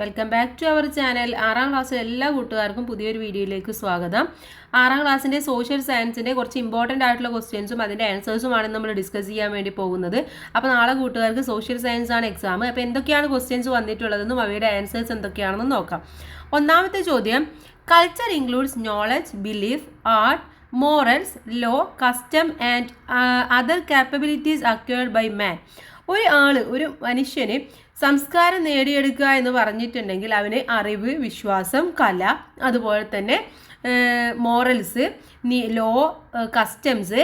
Welcome back to our channel. 6ാം ക്ലാസ്സിലെ എല്ലാ കൂട്ടുകാർക്കും പുതിയൊരു വീഡിയോയിലേക്ക് സ്വാഗതം. 6ാം ക്ലാസ്സിൻ്റെ സോഷ്യൽ സയൻസിൻ്റെ കുറച്ച് ഇമ്പോർട്ടൻ്റ് ആയിട്ടുള്ള ക്വസ്റ്റ്യൻസും അതിൻ്റെ ആൻസേഴ്സുമാണ് നമ്മൾ ഡിസ്കസ് ചെയ്യാൻ വേണ്ടി പോകുന്നത്. അപ്പോൾ നാളെ കൂട്ടുകാർക്ക് സോഷ്യൽ സയൻസ് ആണ് എക്സാം. അപ്പോൾ എന്തൊക്കെയാണ് ക്വസ്റ്റ്യൻസ് വന്നിട്ടുള്ളതെന്നും അവയുടെ ആൻസേഴ്സ് എന്തൊക്കെയാണെന്നും നോക്കാം. ഒന്നാമത്തെ ചോദ്യം, culture includes knowledge, belief, art, morals, law, custom and other capabilities acquired by man. ഒരു മനുഷ്യന് സംസ്കാരം നേടിയെടുക്കുക എന്ന് പറഞ്ഞിട്ടുണ്ടെങ്കിൽ അവന് അറിവ്, വിശ്വാസം, കല, അതുപോലെ തന്നെ മോറൽസ്, ലോ, കസ്റ്റംസ്,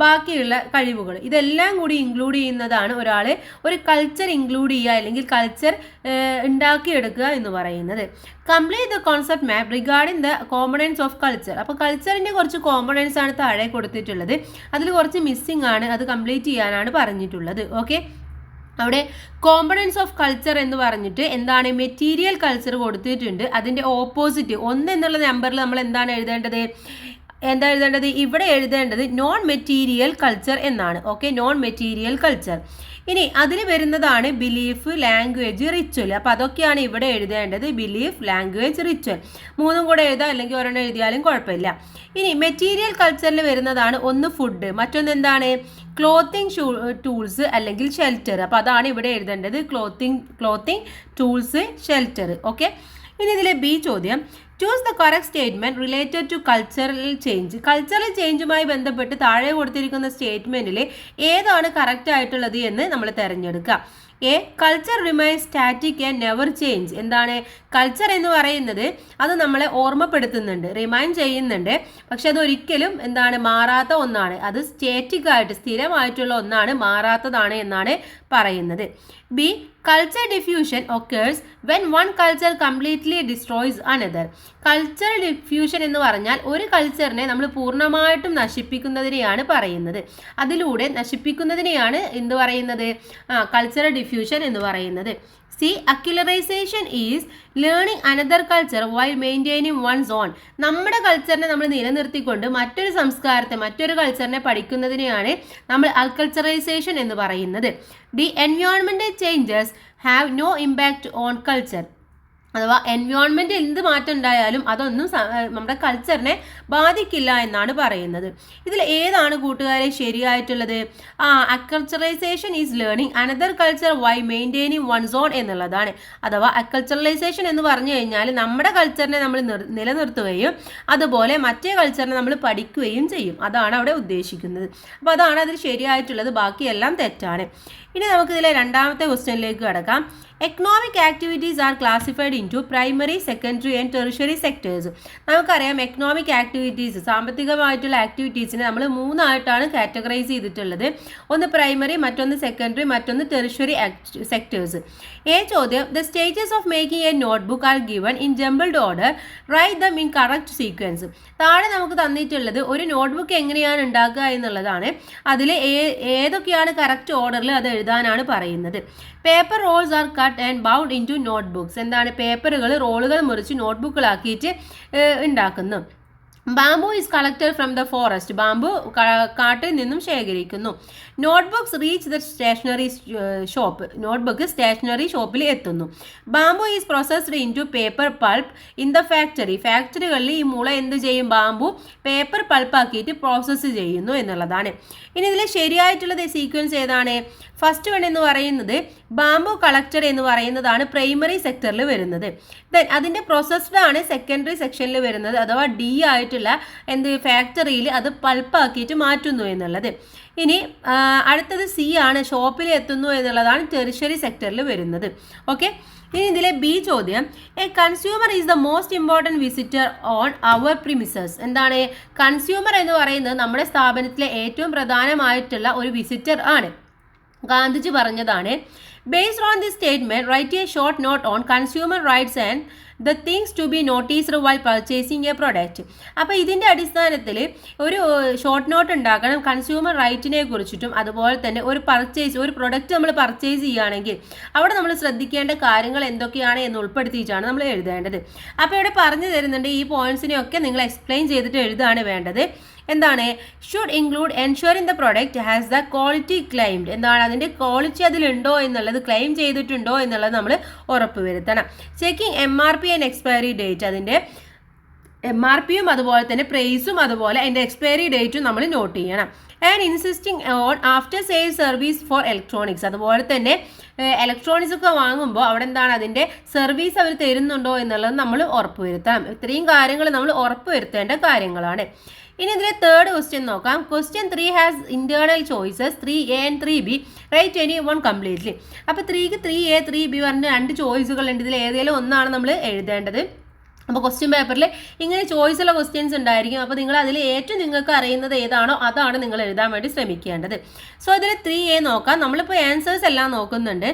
ബാക്കിയുള്ള കഴിവുകൾ, ഇതെല്ലാം കൂടി ഇൻക്ലൂഡ് ചെയ്യുന്നതാണ് ഒരാൾ ഒരു കൾച്ചർ ഇൻക്ലൂഡ് ചെയ്യുക അല്ലെങ്കിൽ കൾച്ചർ ഉണ്ടാക്കിയെടുക്കുക എന്ന് പറയുന്നത്. Complete the concept map regarding the components of culture. അപ്പോൾ കൾച്ചറിൻ്റെ കുറച്ച് കോമ്പണൻസ് ആണ് താഴെ കൊടുത്തിട്ടുള്ളത്. അതിൽ കുറച്ച് മിസ്സിംഗ് ആണ്, അത് കംപ്ലീറ്റ് ചെയ്യാനാണ് പറഞ്ഞിട്ടുള്ളത്. ഓക്കെ, അവിടെ കോമ്പണൻസ് ഓഫ് കൾച്ചർ എന്ന് പറഞ്ഞിട്ട് എന്താണ് മെറ്റീരിയൽ കൾച്ചർ കൊടുത്തിട്ടുണ്ട്. അതിൻ്റെ ഓപ്പോസിറ്റ് 1 എന്നുള്ള നമ്പറിൽ നമ്മൾ എന്താണ് എഴുതേണ്ടത്? ഇവിടെ എഴുതേണ്ടത് നോൺ മെറ്റീരിയൽ കൾച്ചർ എന്നാണ്. Okay, non material culture. ഇനി അതിൽ വരുന്നതാണ് ബിലീഫ്, ലാംഗ്വേജ്, റിച്വൽ. അപ്പോൾ അതൊക്കെയാണ് ഇവിടെ എഴുതേണ്ടത്. ബിലീഫ്, ലാംഗ്വേജ്, റിച്വൽ 3 കൂടെ എഴുതാം, അല്ലെങ്കിൽ ഒരെണ്ണം എഴുതിയാലും കുഴപ്പമില്ല. ഇനി മെറ്റീരിയൽ കൾച്ചറിൽ വരുന്നതാണ് ഒന്ന് ഫുഡ്, മറ്റൊന്ന് എന്താണ് ക്ലോത്തിങ് ടൂൾസ് അല്ലെങ്കിൽ ഷെൽട്ടർ. അപ്പോൾ അതാണ് ഇവിടെ എഴുതേണ്ടത്, ക്ലോത്തിങ് ടൂൾസ്, ഷെൽട്ടർ. ഓക്കെ, ഇനി ഇതിലെ ബി ചോദ്യം, choose the correct statement related to cultural change. Cultural ചേഞ്ചുമായി ബന്ധപ്പെട്ട് താഴെ കൊടുത്തിരിക്കുന്ന സ്റ്റേറ്റ്മെന്റിൽ ഏതാണ് കറക്റ്റ് ആയിട്ടുള്ളത് എന്ന് നമ്മൾ തിരഞ്ഞെടുക്കുക. A, culture remain static and never change. എന്താണ് കൾച്ചർ എന്ന് പറയുന്നത്? അത് നമ്മളെ ഓർമ്മപ്പെടുത്തുന്നുണ്ട്, റിമൈൻ ചെയ്യുന്നുണ്ട്, പക്ഷെ അതൊരിക്കലും എന്താണ് മാറാത്ത ഒന്നാണ്. അത് സ്റ്റാറ്റിക് ആയിട്ട് സ്ഥിരമായിട്ടുള്ള ഒന്നാണ്, മാറാത്തതാണ് എന്നാണ് പറയുന്നത്. B, culture diffusion occurs when one culture completely destroys another. Culture diffusion എന്ന് പറഞ്ഞാൽ ഒരു കൾച്ചറിനെ നമ്മൾ പൂർണ്ണമായിട്ടും നശിപ്പിക്കുന്നതിനെയാണ് പറയുന്നത്. അതിലൂടെ നശിപ്പിക്കുന്നതിനെയാണ് എന്ത് പറയുന്നത്? കൾച്ചറൽ ഡിഫ്യൂഷൻ എന്ന് പറയുന്നത്. C, acculturation is learning another culture while maintaining one's own. നമ്മുടെ കൾച്ചറിനെ നമ്മൾ നിലനിർത്തിക്കൊണ്ട് മറ്റൊരു സംസ്കാരത്തെ, മറ്റൊരു കൾച്ചറിനെ പഠിക്കുന്നതിനെയാണ് നമ്മൾ അൾക്കൾച്ചറൈസേഷൻ എന്ന് പറയുന്നത്. The environmental changes have no impact on culture. അഥവാ എൻവയോൺമെൻറ്റ് എന്ത് മാറ്റം ഉണ്ടായാലും അതൊന്നും നമ്മുടെ കൾച്ചറിനെ ബാധിക്കില്ല എന്നാണ് പറയുന്നത്. ഇതിൽ ഏതാണ് കൂട്ടുകാരെ ശരിയായിട്ടുള്ളത്? Acculturation is learning another culture while maintaining one's own എന്നുള്ളതാണ്. അഥവാ അക്കൾച്ചറലൈസേഷൻ എന്ന് പറഞ്ഞു കഴിഞ്ഞാൽ നമ്മുടെ കൾച്ചറിനെ നമ്മൾ നിലനിർത്തുകയും അതുപോലെ മറ്റേ കൾച്ചറിനെ നമ്മൾ പഠിക്കുകയും ചെയ്യും. അതാണ് അവിടെ ഉദ്ദേശിക്കുന്നത്. അപ്പോൾ അതാണ് അതിൽ ശരിയായിട്ടുള്ളത്, ബാക്കിയെല്ലാം തെറ്റാണ്. ഇനി നമുക്കിതിലെ രണ്ടാമത്തെ ക്വസ്റ്റ്യനിലേക്ക് കടക്കാം. Economic activities are classified into primary, secondary and tertiary sectors. നമുക്കറിയാം എക്കണോമിക് ആക്ടിവിറ്റീസ്, സാമ്പത്തികമായിട്ടുള്ള ആക്ടിവിറ്റീസിനെ നമ്മൾ 3 ആയിട്ടാണ് കാറ്റഗറൈസ് ചെയ്തിട്ടുള്ളത്. ഒന്ന് പ്രൈമറി, മറ്റൊന്ന് സെക്കൻഡറി, മറ്റൊന്ന് ടെറിഷറി സെക്ടേഴ്സ്. ചോദ്യം, the stages of making A notebook are given in jumbled order, write them in correct sequence. താഴെ നമുക്ക് തന്നിട്ടുള്ളത് ഒരു നോട്ട്ബുക്ക് എങ്ങനെയാണ് ഉണ്ടാക്കുക എന്നുള്ളതാണ്. അതിൽ ഏതൊക്കെയാണ് കറക്റ്റ് ഓർഡറിൽ അത് എഴുതാനാണ് പറയുന്നത്. Paper rolls are cut and bound into notebooks. എന്താണ് പേപ്പറുകൾ, റോളുകൾ മുറിച്ച് നോട്ട്ബുക്കുകളാക്കിയിട്ട് ഉണ്ടാക്കുന്നു. Bamboo is collected from the forest. Bamboo കാട്ടിൽ നിന്നും ശേഖരിക്കുന്നു. Notebooks reach the stationery shop. Notebook stationery ഷോപ്പിൽ എത്തുന്നു. Bamboo is processed into paper pulp in the factory. ഫാക്ടറികളിൽ ഈ മുള എന്ത് ചെയ്യും? ബാംബു പേപ്പർ പൾപ്പാക്കിയിട്ട് പ്രോസസ്സ് ചെയ്യുന്നു എന്നുള്ളതാണ്. ഇനി ഇതിൽ ശരിയായിട്ടുള്ളത് സീക്വൻസ് ഏതാണ്? ഫസ്റ്റ് വൺ എന്ന് പറയുന്നത് ബാംബു കളക്ടഡ് എന്ന് പറയുന്നതാണ് പ്രൈമറി സെക്ടറിൽ വരുന്നത്. ദെൻ അതിൻ്റെ പ്രോസസ്ഡ് ആണ് സെക്കൻഡറി സെക്ഷനിൽ വരുന്നത്, അഥവാ ഡി ആയിട്ടുള്ള ഫാക്ടറിയിൽ അത് പൾപ്പാക്കിയിട്ട് മാറ്റുന്നു എന്നുള്ളത്. ഇനി അടുത്തത് സി ആണ്, ഷോപ്പിൽ എത്തുന്നു എന്നുള്ളതാണ് ടെറിഷറി സെക്ടറിൽ വരുന്നത്. ഓക്കെ, ഇനി ഇതിലെ ബി ചോദ്യം, a consumer is the most important visitor on our premises. എന്താണ് കൺസ്യൂമർ എന്ന് പറയുന്നത്? നമ്മുടെ സ്ഥാപനത്തിലെ ഏറ്റവും പ്രധാനമായിട്ടുള്ള ഒരു വിസിറ്റർ ആണ്. ഗാന്ധിജി പറഞ്ഞതാണ്. Based on this statement write a short note on consumer rights and the things to be noticed while purchasing a product. അപ്പോൾ ഇതിൻ്റെ അടിസ്ഥാനത്തിൽ ഒരു ഷോർട്ട് നോട്ട് ഉണ്ടാക്കണം കൺസ്യൂമർ റൈറ്റിനെ കുറിച്ചിട്ടും അതുപോലെ തന്നെ ഒരു പ്രൊഡക്റ്റ് നമ്മൾ പർച്ചേസ് ചെയ്യുകയാണെങ്കിൽ അവിടെ നമ്മൾ ശ്രദ്ധിക്കേണ്ട കാര്യങ്ങൾ എന്തൊക്കെയാണ് എന്ന് ഉൾപ്പെടുത്തിയിട്ടാണ് നമ്മൾ എഴുതേണ്ടത്. അപ്പോൾ ഇവിടെ പറഞ്ഞു തരുന്നുണ്ട് ഈ പോയിന്റ്സിനെയൊക്കെ നിങ്ങൾ എക്സ്പ്ലെയിൻ ചെയ്തിട്ട് എഴുതാണ് വേണ്ടത്. എന്താണ് should include ensuring the product has the quality claimed. എന്താണ് അതിൻ്റെ ക്വാളിറ്റി അതിലുണ്ടോ എന്നുള്ളത് ക്ലെയിം ചെയ്തിട്ടുണ്ടോ എന്നുള്ളത് നമ്മൾ ഉറപ്പ് വരുത്തണം. Checking MRP and expiry date. അതിൻ്റെ MRPയും അതുപോലെ തന്നെ പ്രൈസും അതുപോലെ അതിൻ്റെ എക്സ്പയറി ഡേറ്റും നമ്മൾ നോട്ട് ചെയ്യണം. And insisting on after sale service for electronics. അതുപോലെ തന്നെ ഇലക്ട്രോണിക്സ് ഒക്കെ വാങ്ങുമ്പോൾ അവിടെ എന്താണ് അതിൻ്റെ സർവീസ് അവർ തരുന്നുണ്ടോ എന്നുള്ളത് നമ്മൾ ഉറപ്പ് വരുത്തണം. ഇത്രയും കാര്യങ്ങൾ നമ്മൾ ഉറപ്പ് വരുത്തേണ്ട കാര്യങ്ങളാണ്. ഇനി ഇതിലെ തേർഡ് ക്വസ്റ്റ്യൻ നോക്കാം. Question 3 has internal choices 3A and 3B. Write any one completely. അപ്പോൾ 3ക്ക് 3A 3B പറഞ്ഞ 2 ചോയ്സുകൾ ഉണ്ട്. ഇതിൽ ഏതെങ്കിലും ഒന്നാണ് നമ്മൾ എഴുതേണ്ടത്. അപ്പോൾ ക്വസ്റ്റ്യൻ പേപ്പറിൽ ഇങ്ങനെ ചോയ്സ് ഉള്ള ക്വസ്റ്റ്യൻസ് ഉണ്ടായിരിക്കും. അപ്പോൾ നിങ്ങൾ അതിൽ ഏറ്റവും നിങ്ങൾക്ക് അറിയുന്നത് ഏതാണോ അതാണ് നിങ്ങൾ എഴുതാൻ വേണ്ടി ശ്രമിക്കേണ്ടത്. സോ ഇതിൽ 3A നോക്കാം. നമ്മളിപ്പോൾ ആൻസേഴ്സ് എല്ലാം നോക്കുന്നുണ്ട്.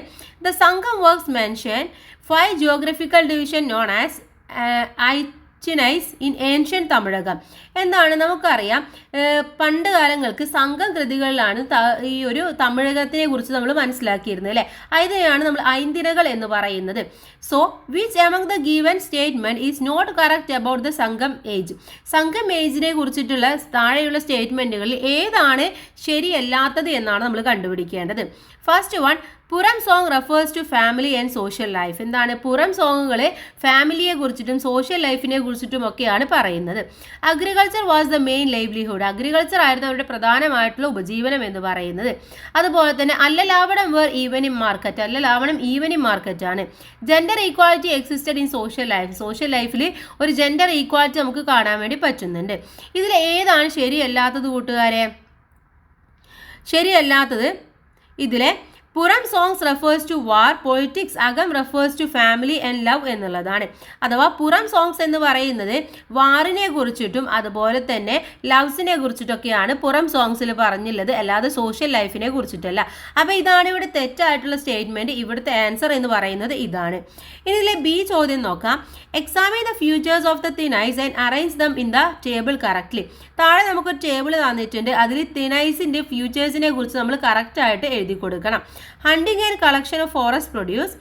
The Sangam works mention 5 geographical division known as ഐറ്റിനൈസ് ഇൻ ഏൻഷ്യൻ തമിഴകം. എന്താണ് നമുക്കറിയാം പണ്ട് കാലങ്ങൾക്ക് സംഘം കൃതികളിലാണ് ഈ ഒരു തമിഴകത്തിനെ കുറിച്ച് നമ്മൾ മനസ്സിലാക്കിയിരുന്നത് അല്ലേ. അതിനെയാണ് നമ്മൾ ഐന്തിരകൾ എന്ന് പറയുന്നത്. So which among the given statement is not correct about the Sangam age. Sangam ഏജിനെ കുറിച്ചിട്ടുള്ള താഴെയുള്ള സ്റ്റേറ്റ്മെന്റുകളിൽ ഏതാണ് ശരിയല്ലാത്തത് എന്നാണ് നമ്മൾ കണ്ടുപിടിക്കേണ്ടത്. First one, puram song refers to family and social life. എന്താണ് പുറം സോങ്ങുകൾ ഫാമിലിയെ കുറിച്ചിട്ടും സോഷ്യൽ ലൈഫിനെ കുറിച്ചിട്ടും ഒക്കെയാണ് പറയുന്നത്. Agriculture was the main livelihood. Agriculture ആയിരുന്നു അവരുടെ പ്രധാനമായിട്ടുള്ള ഉപജീവനം എന്ന് പറയുന്നത്. അതുപോലെ തന്നെ അല്ലലാവണം വേർ ഈവനിങ് മാർക്കറ്റ്. അല്ലലാവണം ഈവനിങ് മാർക്കറ്റ് ആണ്. Gender equality existed in social life. Social ലൈഫിൽ ഒരു ജെൻഡർ ഈക്വാലിറ്റി നമുക്ക് കാണാൻ വേണ്ടി പറ്റുന്നുണ്ട്. ഇതിൽ ഏതാണ് ശരിയല്ലാത്തത് കൂട്ടുകാരെ? ശരിയല്ലാത്തത് ഇതിലെ puram songs refers to war, politics, akam refers to family and love എന്നുള്ളതാണ്. അഥവാ പുറം സോങ്സ് എന്ന് പറയുന്നത് വാറിനെ കുറിച്ചിട്ടും അതുപോലെ തന്നെ ലവ്സിനെ കുറിച്ചിട്ടൊക്കെയാണ് പുറം സോങ്സിൽ പറഞ്ഞുള്ളത്, അല്ലാതെ സോഷ്യൽ ലൈഫിനെ കുറിച്ചിട്ടല്ല. അപ്പോൾ ഇതാണ് ഇവിടെ തെറ്റായിട്ടുള്ള സ്റ്റേറ്റ്മെൻറ്റ്. ഇവിടുത്തെ ആൻസർ എന്ന് പറയുന്നത് ഇതാണ്. ഇനി ഇതിലെ ബി ചോദ്യം നോക്കാം. Examine the futures of the tinais and arrange them in the table correctly. താഴെ നമുക്കൊരു ടേബിൾ തന്നിട്ടുണ്ട്. അതിൽ തിനൈസിൻ്റെ ഫ്യൂച്ചേഴ്സിനെ കുറിച്ച് നമ്മൾ കറക്റ്റായിട്ട് എഴുതി കൊടുക്കണം. Hunting and collection of forest produce,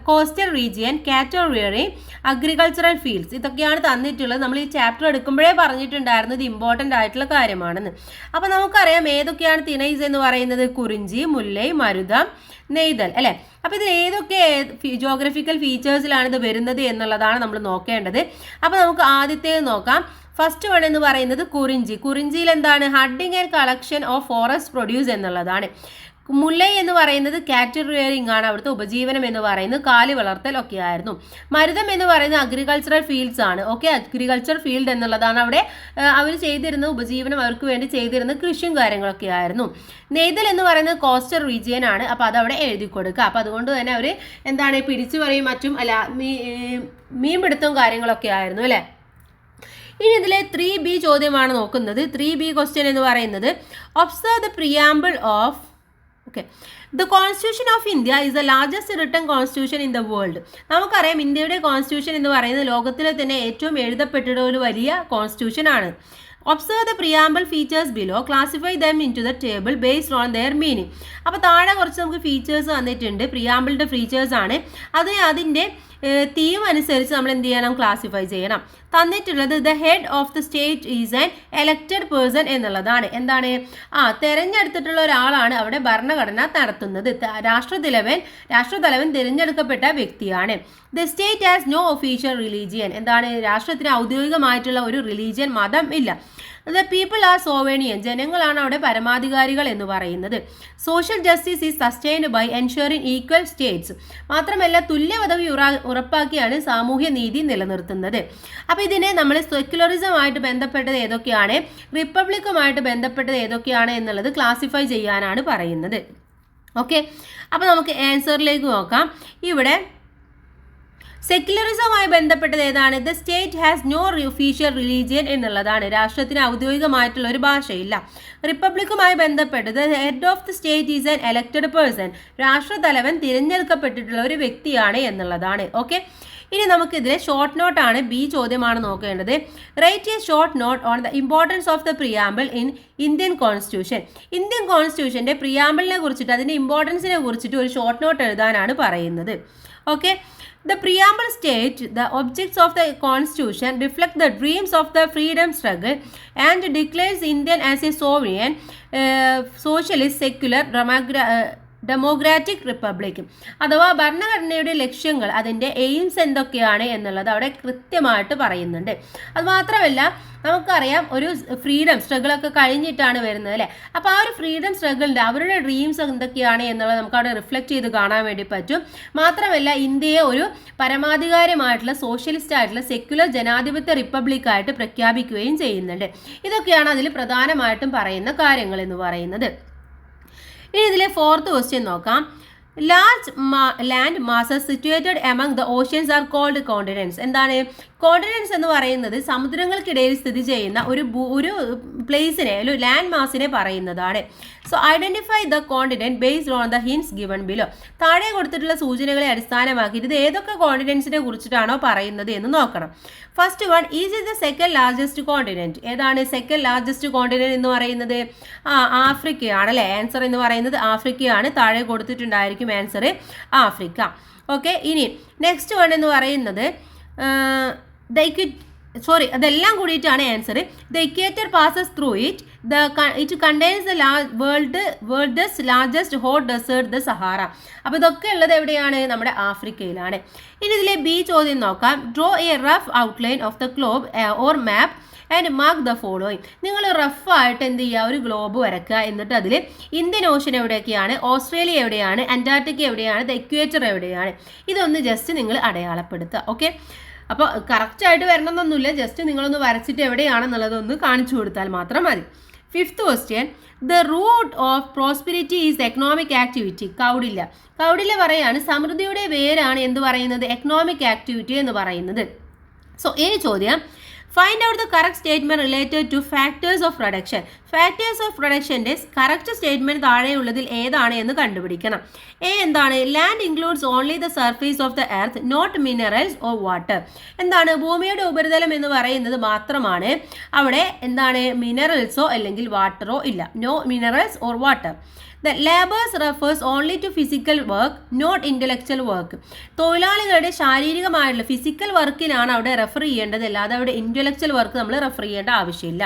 coastal region, cattle rearing, agricultural fields. ഇതൊക്കെയാണ് തന്നിട്ടുള്ളത്. നമ്മൾ ഈ ചാപ്റ്റർ എടുക്കുമ്പോഴേ പറഞ്ഞിട്ടുണ്ടായിരുന്നു ഇത് ഇമ്പോർട്ടൻ്റ് ആയിട്ടുള്ള കാര്യമാണെന്ന്. അപ്പോൾ നമുക്കറിയാം ഏതൊക്കെയാണ് തിനൈസ് എന്ന് പറയുന്നത്. കുറിഞ്ചി, മുല്ലൈ, മരുതം, നെയ്തൽ അല്ലേ. അപ്പോൾ ഇത് ഏതൊക്കെ ജോഗ്രഫിക്കൽ ഫീച്ചേഴ്സിലാണ് ഇത് വരുന്നത് എന്നുള്ളതാണ് നമ്മൾ നോക്കേണ്ടത്. അപ്പോൾ നമുക്ക് ആദ്യത്തേത് നോക്കാം. ഫസ്റ്റ് വൺ എന്ന് പറയുന്നത് കുറിഞ്ചി. കുറിഞ്ചിയിൽ എന്താണ് hunting and collection of forest produce എന്നുള്ളതാണ്. മുല്ലൈ എന്ന് പറയുന്നത് കാറ്റൽ റിയറിംഗ് ആണ്. അവിടുത്തെ ഉപജീവനം എന്ന് പറയുന്നത് കാലി വളർത്തൽ ഒക്കെ ആയിരുന്നു. മരുതം എന്ന് പറയുന്നത് അഗ്രികൾച്ചറൽ ഫീൽഡ്സ് ആണ്. ഓക്കെ, അഗ്രികൾച്ചർ ഫീൽഡ് എന്നുള്ളതാണ്. അവിടെ അവർ ചെയ്തിരുന്ന ഉപജീവനം, അവർക്ക് വേണ്ടി ചെയ്തിരുന്ന കൃഷിയും കാര്യങ്ങളൊക്കെ ആയിരുന്നു. നെയ്തൽ എന്ന് പറയുന്നത് കോസ്റ്റൽ റീജിയൻ ആണ്. അപ്പോൾ അതവിടെ എഴുതി കൊടുക്കുക. അപ്പോൾ അതുകൊണ്ട് തന്നെ അവർ എന്താണ് പിടിച്ചു പറയും മറ്റും അല്ല മീൻപിടുത്തവും കാര്യങ്ങളൊക്കെ ആയിരുന്നു അല്ലേ. ഇനി ഇതിലെ 3B ചോദ്യമാണ് നോക്കുന്നത്. 3B ക്വസ്റ്റ്യൻ എന്ന് പറയുന്നത് observe the preamble of The Constitution of India is the largest written constitution in the world. നമുക്കറിയാം ഇന്ത്യയുടെ കോൺസ്റ്റിറ്റ്യൂഷൻ എന്ന് പറയുന്നത് ലോകത്തിലെ തന്നെ ഏറ്റവും എഴുതപ്പെട്ടിട്ടുള്ള ഒരു വലിയ കോൺസ്റ്റിറ്റ്യൂഷൻ ആണ്. Observe the preamble features below, classify them into the table based on their meaning. അപ്പോൾ താഴെ കുറച്ച് നമുക്ക് ഫീച്ചേഴ്സ് വന്നിട്ടുണ്ട്. പ്രിയാമ്പിളിൻ്റെ ഫീച്ചേഴ്സ് ആണ്. അതിൻ്റെ തീം അനുസരിച്ച് നമ്മൾ എന്ത് ചെയ്യണം, ക്ലാസിഫൈ ചെയ്യണം. തന്നിട്ടുള്ളത് the head of the state is an elected person എന്നുള്ളതാണ്. എന്താണ് തെരഞ്ഞെടുത്തിട്ടുള്ള ഒരാളാണ് അവിടെ ഭരണഘടന നടത്തുന്നത്. രാഷ്ട്രതലവൻ തിരഞ്ഞെടുക്കപ്പെട്ട വ്യക്തിയാണ്. The state has no official religion. എന്താണ് രാഷ്ട്രത്തിന് ഔദ്യോഗികമായിട്ടുള്ള ഒരു റിലീജിയൻ മതം ഇല്ല. The people are sovereign. ജനങ്ങളാണ് അവിടെ പരമാധികാരികൾ എന്ന് പറയുന്നത്. Social justice is sustained by ensuring equal status. മാത്രമല്ല തുല്യ പദവി ഉറപ്പാക്കിയാണ് സാമൂഹ്യ നീതി നിലനിർത്തുന്നത്. അപ്പോൾ ഇതിനെ നമ്മൾ സെക്യുലറിസമായിട്ട് ബന്ധപ്പെട്ടത് ഏതൊക്കെയാണ്, റിപ്പബ്ലിക്കുമായിട്ട് ബന്ധപ്പെട്ടത് ഏതൊക്കെയാണ് എന്നുള്ളത് ക്ലാസിഫൈ ചെയ്യാനാണ് പറയുന്നത്. ഓക്കെ, അപ്പോൾ നമുക്ക് ആൻസറിലേക്ക് നോക്കാം. ഇവിടെ സെക്യുലറിസവുമായി ബന്ധപ്പെട്ടത് ഏതാണ്? The state has no official religion എന്നുള്ളതാണ്. രാഷ്ട്രത്തിന് ഔദ്യോഗികമായിട്ടുള്ള ഒരു ഭാഷയില്ല. റിപ്പബ്ലിക്കുമായി ബന്ധപ്പെട്ടത് head of the state is an elected person. രാഷ്ട്രതലവൻ തിരഞ്ഞെടുക്കപ്പെട്ടിട്ടുള്ള ഒരു വ്യക്തിയാണ് എന്നുള്ളതാണ്. ഓക്കെ, ഇനി നമുക്കിതിലെ ഷോർട്ട് നോട്ടാണ് ബി ചോദ്യമാണ് നോക്കേണ്ടത്. Write a short note on the importance of the preamble in Indian constitution. Indian കോൺസ്റ്റിറ്റ്യൂഷൻ്റെ പ്രിയാമ്പിളിനെ കുറിച്ചിട്ട് അതിൻ്റെ ഇമ്പോർട്ടൻസിനെ കുറിച്ചിട്ട് ഒരു ഷോർട്ട് നോട്ട് എഴുതാനാണ് പറയുന്നത്. Okay. The preamble states the objects of the constitution reflect the dreams of the freedom struggle and declares Indian as a sovereign, socialist, secular, democratic republic. അഥവാ ഭരണഘടനയുടെ ലക്ഷ്യങ്ങൾ, അതിൻ്റെ എയിംസ് എന്തൊക്കെയാണ് എന്നുള്ളത് അവിടെ കൃത്യമായിട്ട് പറയുന്നുണ്ട്. അതുമാത്രമല്ല നമുക്കറിയാം ഒരു ഫ്രീഡം സ്ട്രഗിളൊക്കെ കഴിഞ്ഞിട്ടാണ് വരുന്നത് അല്ലേ. അപ്പോൾ ആ ഒരു ഫ്രീഡം സ്ട്രഗിളിൻ്റെ അവരുടെ ഡ്രീംസ് എന്തൊക്കെയാണ് എന്നുള്ളത് നമുക്ക് അവിടെ റിഫ്ലക്റ്റ് ചെയ്ത് കാണാൻ വേണ്ടി പറ്റും. മാത്രമല്ല ഇന്ത്യയെ ഒരു പരമാധികാരമായിട്ടുള്ള സോഷ്യലിസ്റ്റ് ആയിട്ടുള്ള സെക്യുലർ ജനാധിപത്യ റിപ്പബ്ലിക്കായിട്ട് പ്രഖ്യാപിക്കുകയും ചെയ്യുന്നുണ്ട്. ഇതൊക്കെയാണ് അതിൽ പ്രധാനമായിട്ടും പറയുന്ന കാര്യങ്ങൾ എന്ന് പറയുന്നത്. ഇനി ഇതിലെ ഫോർത്ത് ക്വസ്റ്റ്യൻ നോക്കാം. Large land masses situated among the oceans are called continents. എന്താണ് കോണ്ടിനെന്റ്സ് എന്ന് പറയുന്നത്? സമുദ്രങ്ങൾക്കിടയിൽ സ്ഥിതി ചെയ്യുന്ന ഒരു പ്ലേസിനെ, ഒരു ലാൻഡ് മാസിനെ പറയുന്നതാണ്. So identify the continent based on the hints given below. താഴെ കൊടുത്തിട്ടുള്ള സൂചനകളെ അടിസ്ഥാനമാക്കിയിട്ട് ഇത് ഏതൊക്കെ കോണ്ടിനെന്റ്സിനെ കുറിച്ചിട്ടാണോ പറയുന്നത് എന്ന് നോക്കണം. First one, is is the second largest continent. ഏതാണ് സെക്കൻഡ് ലാർജസ്റ്റ് കോണ്ടിനെന്റ് എന്ന് പറയുന്നത്? ആഫ്രിക്കയാണ് അല്ലേ. ആൻസർ എന്ന് പറയുന്നത് ആഫ്രിക്കയാണ്. താഴെ കൊടുത്തിട്ടുണ്ടായിരിക്കും ആൻസർ ആഫ്രിക്ക. ഓക്കെ. ഇനി നെക്സ്റ്റ് വൺ എന്ന് പറയുന്നത് അതെല്ലാം കൂടിയിട്ടാണ് answer. The equator passes through it. It contains the world's largest hot desert the Sahara. അപ്പോൾ ഇതൊക്കെ ഉള്ളത് എവിടെയാണ്? നമ്മുടെ ആഫ്രിക്കയിലാണ്. ഇനി ഇതിലെ ബി ചോദ്യം നോക്കാം. Draw A rough outline of the globe or map and mark the following. നിങ്ങൾ റഫായിട്ട് എന്ത് ചെയ്യുക? ഒരു ഗ്ലോബ് വരയ്ക്കുക. എന്നിട്ട് അതിൽ ഇന്ത്യൻ ഓഷൻ എവിടെയൊക്കെയാണ്, ഓസ്ട്രേലിയ എവിടെയാണ്, അന്റാർട്ടിക്ക എവിടെയാണ്, ദ ഇക്വേറ്റർ എവിടെയാണ്, ഇതൊന്ന് ജസ്റ്റ് നിങ്ങൾ അടയാളപ്പെടുത്തുക. ഓക്കെ. അപ്പോൾ കറക്റ്റായിട്ട് വരണമെന്നൊന്നുമില്ല, ജസ്റ്റ് നിങ്ങളൊന്ന് വരച്ചിട്ട് എവിടെയാണെന്നുള്ളതൊന്ന് കാണിച്ചു കൊടുത്താൽ മാത്രം മതി. Fifth question, the root of prosperity is economic activity. Kautilya പറയാണ് സമൃദ്ധിയുടെ വേരാണ് എന്ത് പറയുന്നത്? എക്കണോമിക് ആക്ടിവിറ്റി എന്ന് പറയുന്നത്. സോ ഈ ചോദ്യം, find out the correct statement related to factors of production. Factors of പ്രൊഡക്ഷൻ്റെ കറക്റ്റ് സ്റ്റേറ്റ്മെന്റ് താഴെയുള്ളതിൽ ഏതാണ് എന്ന് കണ്ടുപിടിക്കണം. എന്താണ്? Land includes only the surface of the earth, not minerals or water. എന്താണ്? ഭൂമിയുടെ ഉപരിതലം എന്ന് പറയുന്നത് മാത്രമാണ്. അവിടെ എന്താണ്? മിനറൽസോ അല്ലെങ്കിൽ വാട്ടറോ ഇല്ല. No minerals or water. The labors refers only to physical work, not intellectual work. തൊഴിലാളികളുടെ ശാരീരികമായിട്ടുള്ള ഫിസിക്കൽ വർക്കിനാണ് അവിടെ റെഫർ ചെയ്യേണ്ടത്, അല്ലാതെ അവിടെ ഇൻ്റലക്ച്വൽ വർക്ക് നമ്മൾ റെഫർ ചെയ്യേണ്ട ആവശ്യമില്ല.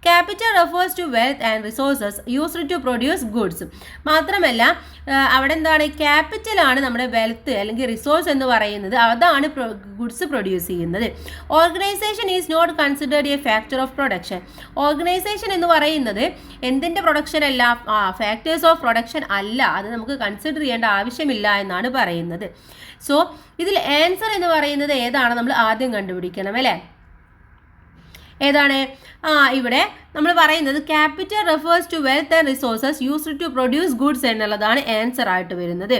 Capital refers to wealth and resources used to produce goods. മാത്രമല്ല അവിടെ എന്താണ്? ക്യാപിറ്റലാണ് നമ്മുടെ വെൽത്ത് അല്ലെങ്കിൽ റിസോഴ്സ് എന്ന് പറയുന്നത്, അതാണ് ഗുഡ്സ് പ്രൊഡ്യൂസ് ചെയ്യുന്നത്. Organisation is not considered a factor of production. Organisation എന്ന് പറയുന്നത് എന്തിൻ്റെ പ്രൊഡക്ഷൻ അല്ല? ഫാക്ടേഴ്സ് ഓഫ് പ്രൊഡക്ഷൻ അല്ല, അത് നമുക്ക് കൺസിഡർ ചെയ്യേണ്ട ആവശ്യമില്ല എന്നാണ് പറയുന്നത്. സോ ഇതിൽ ആൻസർ എന്ന് പറയുന്നത് ഏതാണ് നമ്മൾ ആദ്യം കണ്ടുപിടിക്കണം അല്ലേ. ഏതാണ്? ഇവിടെ നമ്മൾ പറയുന്നത് capital refers to wealth and resources used to produce goods എന്നുള്ളതാണ് ആൻസർ ആയിട്ട് വരുന്നത്.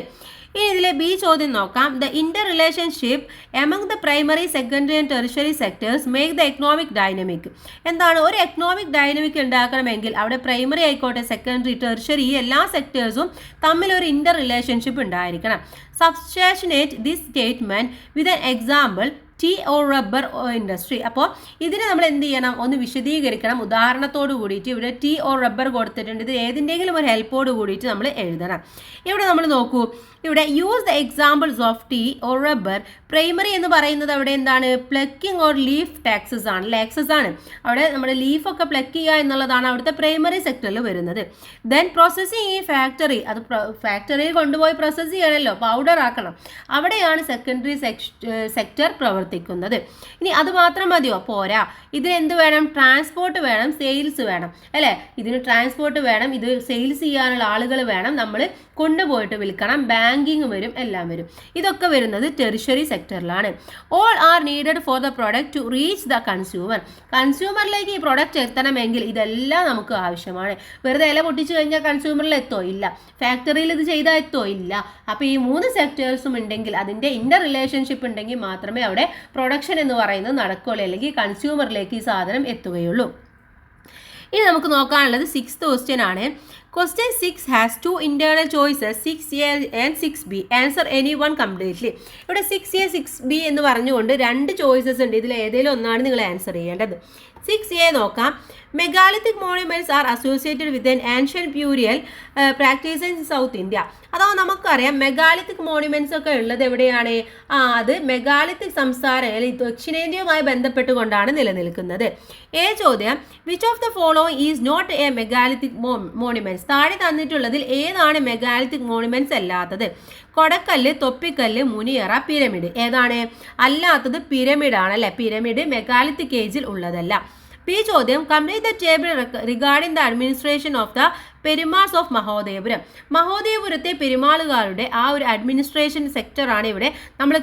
ഇനി ഇതിലെ ബി ചോദ്യം നോക്കാം. The interrelationship among the primary, secondary and tertiary sectors make the economic dynamic. എന്താണ്? ഒരു എക്കണോമിക് ഡൈനമിക് ഉണ്ടാക്കണമെങ്കിൽ അവിടെ പ്രൈമറി ആയിക്കോട്ടെ, സെക്കൻഡറി, ടെറിഷറി, ഈ എല്ലാ സെക്ടേഴ്സും തമ്മിൽ ഒരു ഇന്റർ റിലേഷൻഷിപ്പ് ഉണ്ടായിരിക്കണം. Substantiate this statement with an example tea or rubber industry. അപ്പോൾ ഇതിനെ നമ്മൾ എന്ത് ചെയ്യണം? ഒന്ന് വിശദീകരിക്കണം. ഉദാഹരണത്തോട് കൂടിയിട്ട് ഇവിടെ ടീ ഓർ റബ്ബർ കൊടുത്തിട്ടുണ്ട്. ഇത് ഏതിൻ്റെങ്കിലും ഒരു ഹെൽപ്പോട് കൂടിയിട്ട് നമ്മൾ എഴുതണം. ഇവിടെ നമ്മൾ നോക്കൂ, ഇവിടെ use the examples of tea or rubber. Primary എന്ന് പറയുന്നത് അവിടെ എന്താണ്? പ്ലക്കിംഗ് ഓർ ലീഫ് ടാക്സസ് ആണ്, ലാക്സസ് ആണ്. അവിടെ നമ്മുടെ ലീഫൊക്കെ പ്ലക്ക് ചെയ്യുക എന്നുള്ളതാണ് അവിടുത്തെ പ്രൈമറി സെക്ടറിൽ വരുന്നത്. ദെൻ പ്രോസസ്സിങ് ഈ ഫാക്ടറി, അത് ഫാക്ടറിയിൽ കൊണ്ടുപോയി പ്രോസസ്സ് ചെയ്യണമല്ലോ, പൗഡർ ആക്കണം. അവിടെയാണ് സെക്കൻഡറി സെക്ടർ പ്രവർത്തിക്കുന്നത്. ഇനി അത് മാത്രം മതിയോ? പോരാ. ഇതിനെന്ത് വേണം? ട്രാൻസ്പോർട്ട് വേണം, സെയിൽസ് വേണം അല്ലേ. ഇതിന് ട്രാൻസ്പോർട്ട് വേണം, ഇത് സെയിൽസ് ചെയ്യാനുള്ള ആളുകൾ വേണം, നമ്മൾ കൊണ്ടുപോയിട്ട് വിൽക്കണം, ബാങ്കിങ് വരും, എല്ലാം വരും. ഇതൊക്കെ വരുന്നത് ടെറിഷറി സെക്ടറിലാണ്. All are needed for the product to reach the consumer. കൺസ്യൂമറിലേക്ക് ഈ പ്രൊഡക്റ്റ് എത്തണമെങ്കിൽ ഇതെല്ലാം നമുക്ക് ആവശ്യമാണ്. വെറുതെ ഇല പൊട്ടിച്ചു കഴിഞ്ഞാൽ കൺസ്യൂമറിൽ എത്തോ? ഇല്ല. ഫാക്ടറിയിൽ ഇത് ചെയ്താൽ എത്തോ? ഇല്ല. അപ്പോൾ ഈ മൂന്ന് സെക്ടേഴ്സും ഉണ്ടെങ്കിൽ, അതിൻ്റെ ഇന്റർ റിലേഷൻഷിപ്പ് ഉണ്ടെങ്കിൽ മാത്രമേ അവിടെ പ്രൊഡക്ഷൻ എന്ന് പറയുന്നത് നടക്കുകയുള്ളൂ, അല്ലെങ്കിൽ കൺസ്യൂമറിലേക്ക് ഈ സാധനം എത്തുകയുള്ളൂ. ഇനി നമുക്ക് നോക്കാനുള്ളത് 6th ക്വസ്റ്റ്യൻ ആണ്. Question 6 has two internal choices, 6A and 6B. Answer any one completely. ഇവിടെ 6A 6B എന്ന് പറഞ്ഞുകൊണ്ട് രണ്ട് ചോയ്സസ് ഉണ്ട്. ഇതിൽ ഏതെങ്കിലും ഒന്നാണ് നിങ്ങൾ ആൻസർ ചെയ്യേണ്ടത്. 6A നോക്കാം. Megalithic monuments are associated with an ancient burial practice in south India. അഥവാ നമുക്കറിയാം മെഗാലിത്തിക് മോണുമെന്റ്സ് ഒക്കെ ഉള്ളത് എവിടെയാണ്? അത് മെഗാലിത്തിക് സംസ്ഥാനം അല്ലെങ്കിൽ ദക്ഷിണേന്ത്യയുമായി ബന്ധപ്പെട്ടുകൊണ്ടാണ് നിലനിൽക്കുന്നത്. ചോദ്യം, which of the following is not a megalithic monuments? താഴെ തന്നിട്ടുള്ളതിൽ ഏതാണ് മെഗാലിത്തിക് മോണുമെന്റ്സ് അല്ലാത്തത്? കൊടക്കല്ല്, തൊപ്പിക്കല്ല്, മുനിയറ, പിരമിഡ്. ഏതാണ് അല്ലാത്തത്? പിരമിഡാണ് അല്ലെ. പിരമിഡ് മെഗാലിത്തിക് ഏജിൽ ഉള്ളതല്ല. ചോദ്യം, complete the table regarding the administration of the Perumals of Mahodayapuram. മഹോദയപുരത്തെ പെരുമാളുകാരുടെ ആ ഒരു അഡ്മിനിസ്ട്രേഷൻ സെക്ടറാണ് ഇവിടെ നമ്മൾ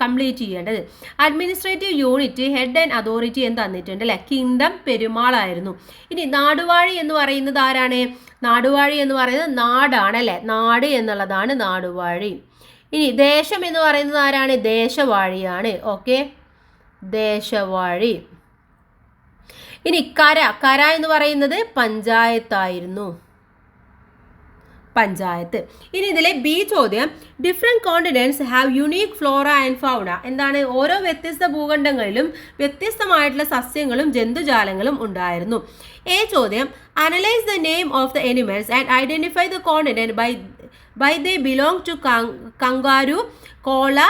കംപ്ലീറ്റ് ചെയ്യേണ്ടത്. Administrative unit, head and authority എന്ന് തന്നിട്ടുണ്ട് അല്ലെ. കിങ്ഡം പെരുമാളായിരുന്നു. ഇനി നാടുവാഴി എന്ന് പറയുന്നത് ആരാണ്? നാടുവാഴി എന്ന് പറയുന്നത് നാടാണ് അല്ലെ. നാട് എന്നുള്ളതാണ് നാടുവാഴി. ഇനി ദേശം എന്ന് പറയുന്നത് ആരാണ്? ദേശവാഴിയാണ്. ഓക്കെ, ദേശവാഴി. ഇനി കര എന്ന് പറയുന്നത് പഞ്ചായത്തായിരുന്നു. പഞ്ചായത്ത്. ഇനി ഇതിലെ ബി ചോദ്യം, different continents have unique flora and fauna. എന്താണ്? ഓരോ വ്യത്യസ്ത ഭൂഖണ്ഡങ്ങളിലും വ്യത്യസ്തമായിട്ടുള്ള സസ്യങ്ങളും ജന്തുജാലങ്ങളും ഉണ്ടായിരുന്നു. ചോദ്യം, analyse the name of the animals and identify the continent by they belong to kangaroo, koala,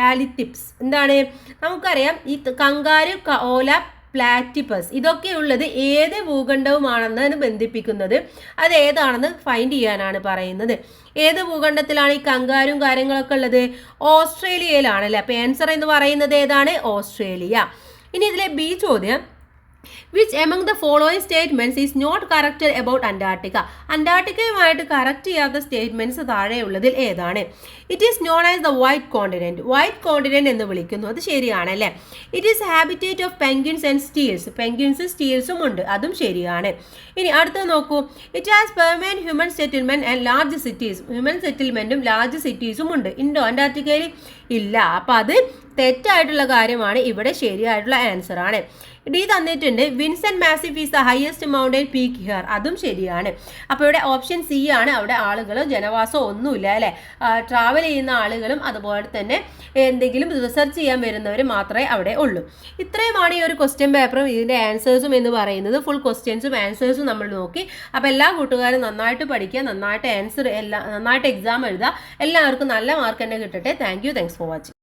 platypus. എന്താണ്? നമുക്കറിയാം ഈ കങ്കാരു, ഓല, പ്ലാറ്റിപ്പസ് ഇതൊക്കെ ഉള്ളത് ഏത് ഭൂഖണ്ഡവുമാണെന്ന് ബന്ധിപ്പിക്കുന്നത്. അത് ഏതാണെന്ന് ഫൈൻഡ് ചെയ്യാനാണ് പറയുന്നത്. ഏത് ഭൂഖണ്ഡത്തിലാണ് ഈ കങ്കാരും കാര്യങ്ങളൊക്കെ ഉള്ളത്? ഓസ്ട്രേലിയയിലാണ് അല്ലേ. അപ്പോൾ ആൻസർ എന്ന് പറയുന്നത് ഏതാണ്? ഓസ്ട്രേലിയ. ഇനി ഇതിലെ ബി ചോദ്യം, which among the following statements is not corrected about Antarctica? അന്റാർട്ടിക്കയുമായിട്ട് കറക്റ്റ് ചെയ്യാത്ത സ്റ്റേറ്റ്മെന്റ്സ് താഴെയുള്ളതിൽ ഏതാണ്? It is known as the white continent. White continent എന്ന് വിളിക്കുന്നു. അത് ശരിയാണല്ലേ. It is habitat of penguins and seals. പെൻഗ്വിൻസും സ്റ്റീൽസും ഉണ്ട്. അതും ശരിയാണ്. ഇനി അടുത്തത് നോക്കൂ. It has permanent human settlement and large cities. Human സെറ്റിൽമെന്റും ലാർജ് സിറ്റീസും ഉണ്ട്. ഉണ്ടോ അന്റാർട്ടിക്കയിൽ? ഇല്ല. അപ്പം അത് തെറ്റായിട്ടുള്ള കാര്യമാണ്. ഇവിടെ ശരിയായിട്ടുള്ള ആൻസർ ആണ്. ഡി തന്നിട്ടുണ്ട്. Vincent Massif is the highest mountain peak here. അതും ശരിയാണ്. അപ്പോൾ ഇവിടെ ഓപ്ഷൻ സി ആണ്. അവിടെ ആളുകളോ ജനവാസമോ ഒന്നുമില്ല അല്ലേ. ട്രാവൽ ചെയ്യുന്ന ആളുകളും അതുപോലെ തന്നെ എന്തെങ്കിലും റിസർച്ച് ചെയ്യാൻ വരുന്നവർ മാത്രമേ അവിടെ ഉള്ളൂ. ഇത്രയുമാണ് ഈ ഒരു ക്വസ്റ്റ്യൻ പേപ്പറും ഇതിൻ്റെ ആൻസേഴ്സും എന്ന് പറയുന്നത്. ഫുൾ ക്വസ്റ്റ്യൻസും ആൻസേഴ്സും നമ്മൾ നോക്കി. അപ്പോൾ എല്ലാ കൂട്ടുകാരും നന്നായിട്ട് പഠിക്കുക, നന്നായിട്ട് എക്സാം എഴുതുക. എല്ലാവർക്കും നല്ല മാർക്ക് തന്നെ കിട്ടട്ടെ. Thanks for watching.